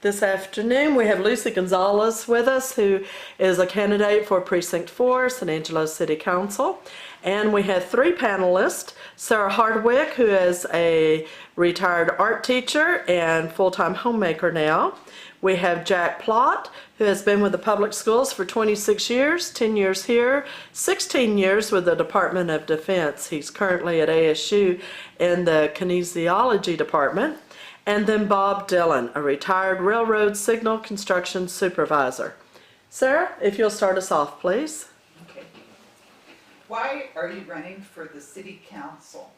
This afternoon we have Lucy Gonzales with us, who is a candidate for Precinct 4, San Angelo City Council. And we have three panelists: Sarah Hardwick, who is a retired art teacher and full-time homemaker now. We have Jack Plott, who has been with the public schools for 26 years, 10 years here, 16 years with the Department of Defense. He's currently at ASU in the kinesiology department. And then Bob Dillon, a retired railroad signal construction supervisor. Sarah, if you'll start us off, please. Okay. Why are you running for the city council?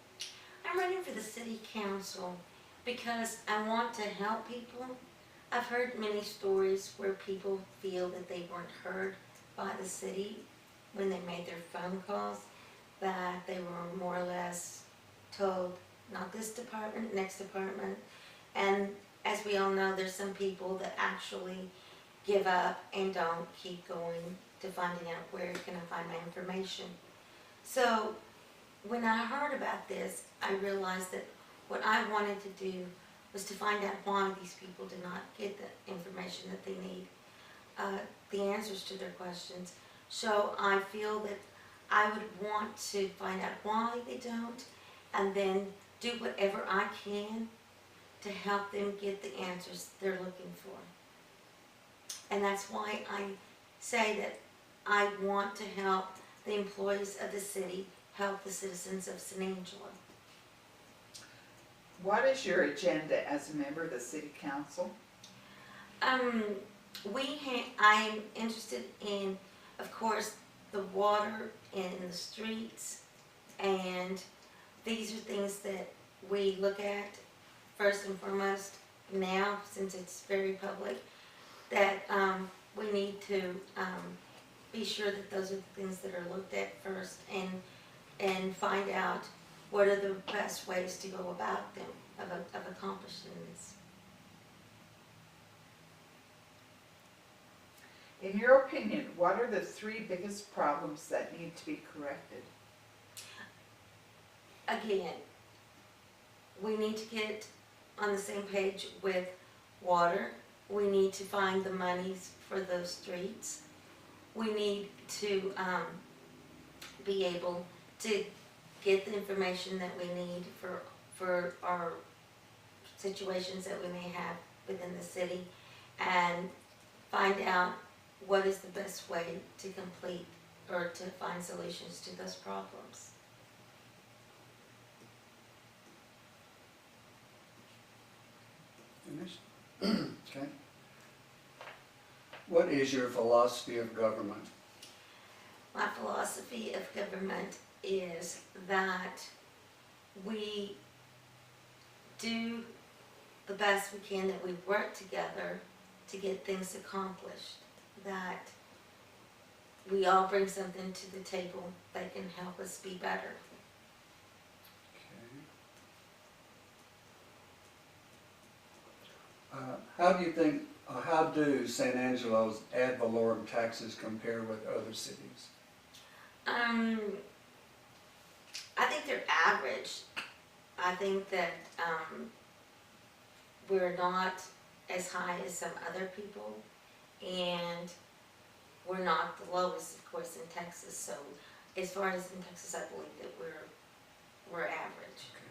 I'm running for the city council because I want to help people. I've heard many stories where people feel that they weren't heard by the city when they made their phone calls, that they were more or less told, not this department, next department. And as we all know, there's some people that actually give up and don't keep going to finding out where can I find my information. So when I heard about this, I realized that what I wanted to do was to find out why these people did not get the information that they need, the answers to their questions. So I feel that I would want to find out why they don't, and then do whatever I can to help them get the answers they're looking for. And that's why I say that I want to help the employees of the city help the citizens of San Angelo. What is your agenda as a member of the city council? I'm interested in, of course, the water in the streets, and these are things that we look at first and foremost now, since it's very public, that we need to be sure that those are the things that are looked at first, and find out what are the best ways to go about them, of accomplishing this. In your opinion, what are the three biggest problems that need to be corrected? Again, we need to get on the same page with water. We need to find the monies for those streets. We need to be able to get the information that we need for our situations that we may have within the city, and find out what is the best way to complete or to find solutions to those problems. Finished? Okay. What is your philosophy of government? My philosophy of government is that we do the best we can, that we work together to get things accomplished, that we all bring something to the table that can help us be better. Okay. How do San Angelo's ad valorem taxes compare with other cities? I think they're average. I think that we're not as high as some other people, and we're not the lowest, of course, in Texas. So as far as in Texas, I believe that we're average. Okay.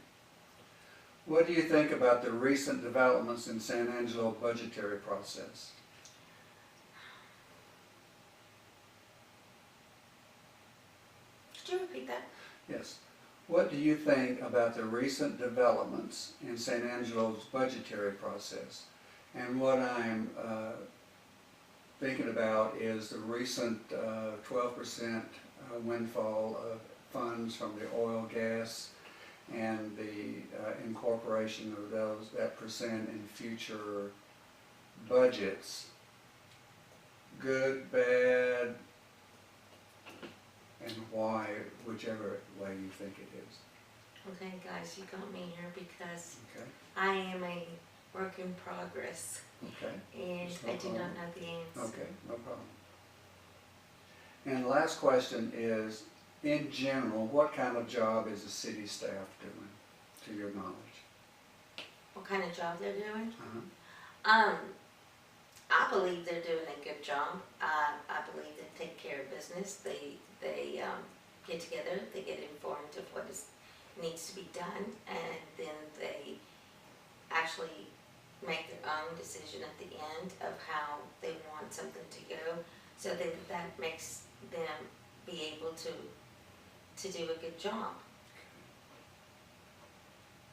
What do you think about the recent developments in San Angelo budgetary process? Could you repeat that? Yes. What do you think about the recent developments in San Angelo's budgetary process? And what I'm thinking about is the recent 12% windfall of funds from the oil, gas, and the incorporation of that percent in future budgets. Good, bad, and why, whichever way you think it is. Okay, guys, you got me here because Okay. I am a work in progress, Okay. and That's no I do problem. not know the answer. Okay, no problem. And the last question is, in general, what kind of job is the city staff doing, to your knowledge? What kind of job they're doing? Uh-huh. I believe they're doing a good job. I believe they take care of business. They get together, they get informed of what needs to be done, and then they actually make their own decision at the end of how they want something to go, so that makes them be able to do a good job.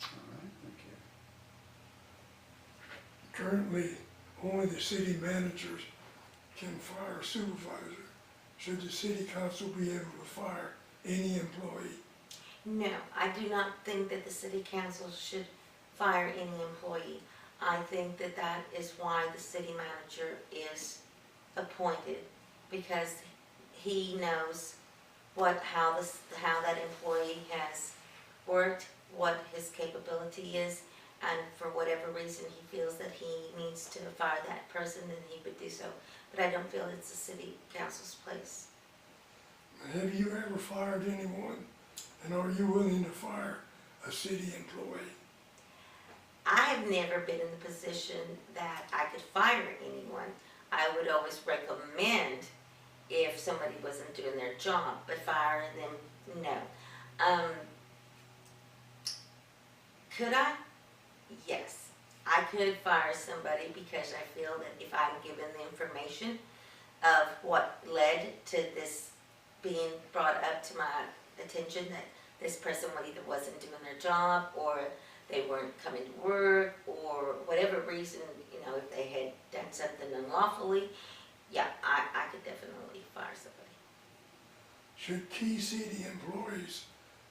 All right, thank you. Currently, only the city managers can fire a supervisor. Should the city council be able to fire any employee? No, I do not think that the city council should fire any employee. I think that that is why the city manager is appointed, because he knows how that employee has worked, what his capability is, and for whatever reason he feels that he needs to fire that person, then he would do so. But I don't feel it's the city council's place. Have you ever fired anyone? And are you willing to fire a city employee? I have never been in the position that I could fire anyone. I would always recommend if somebody wasn't doing their job, but firing them, no. Could I? Yes. I could fire somebody because I feel that if I'm given the information of what led to this being brought up to my attention, that this person either wasn't doing their job, or they weren't coming to work, or whatever reason, if they had done something unlawfully, yeah, I could definitely fire somebody. Should key city employees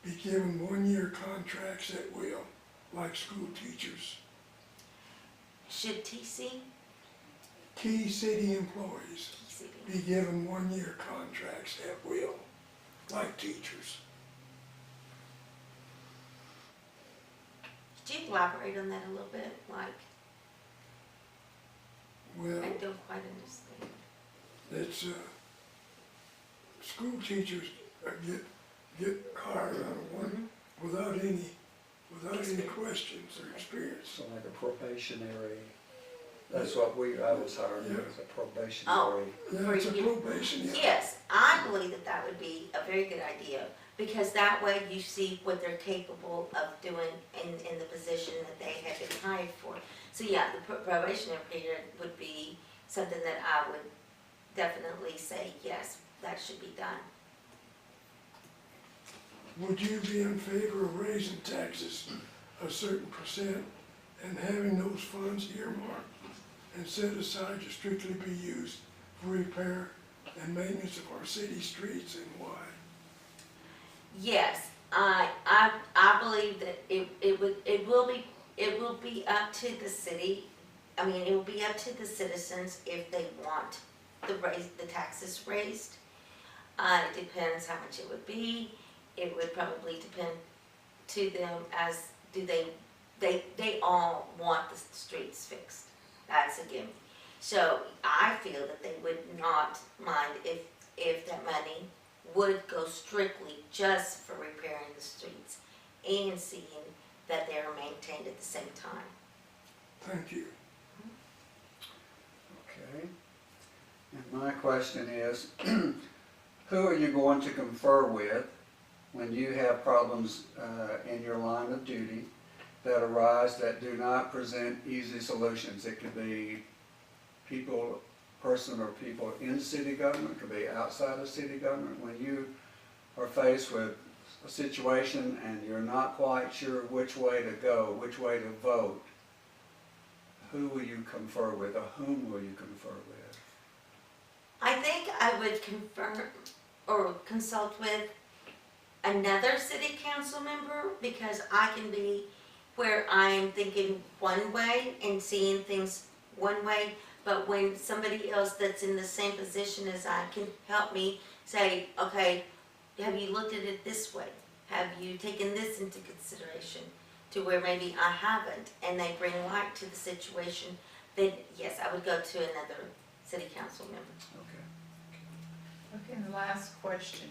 be given one-year contracts at will, like school teachers? Should TC? Key city employees TC. be given one-year contracts at will, like teachers? Could you elaborate on that a little bit? Like, Well, I don't quite understand. it's, school teachers get hired out of one without any questions or experience. So like a probationary, that's what I was hired as, a probationary. Yeah, it's a probation, yeah. Yes, I believe that would be a very good idea, because that way you see what they're capable of doing in the position that they have been hired for. So yeah, the probationary period would be something that I would definitely say, yes, that should be done. Would you be in favor of raising taxes a certain percent and having those funds earmarked and set aside to strictly be used for repair and maintenance of our city streets, and why? Yes, I believe that it will be up to the city. I mean, it will be up to the citizens if they want the taxes raised. It depends how much it would be. It would probably depend to them as they all want the streets fixed. That's a given. So I feel that they would not mind if that money would go strictly just for repairing the streets and seeing that they are maintained at the same time. Thank you. Okay. And my question is, who are you going to confer with when you have problems in your line of duty that arise that do not present easy solutions? It could be person or people in city government, it could be outside of city government. When you are faced with a situation and you're not quite sure which way to go, which way to vote, who will you confer with, or whom will you confer with? I think I would confer or consult with another city council member, because I can be where I'm thinking one way and seeing things one way, but when somebody else that's in the same position as I can help me say, okay, have you looked at it this way? Have you taken this into consideration? To where maybe I haven't, and they bring light to the situation, then yes, I would go to another city council member. Okay. Okay, and the last question.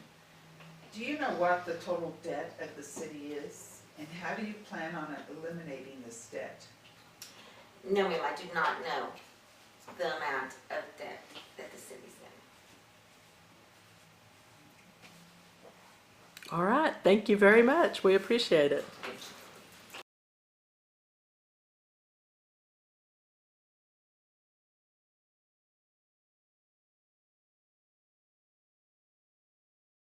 Do you know what the total debt of the city is? And how do you plan on eliminating this debt? No, ma'am, I do not know. the amount of debt that the city's in. All right, thank you very much. We appreciate it.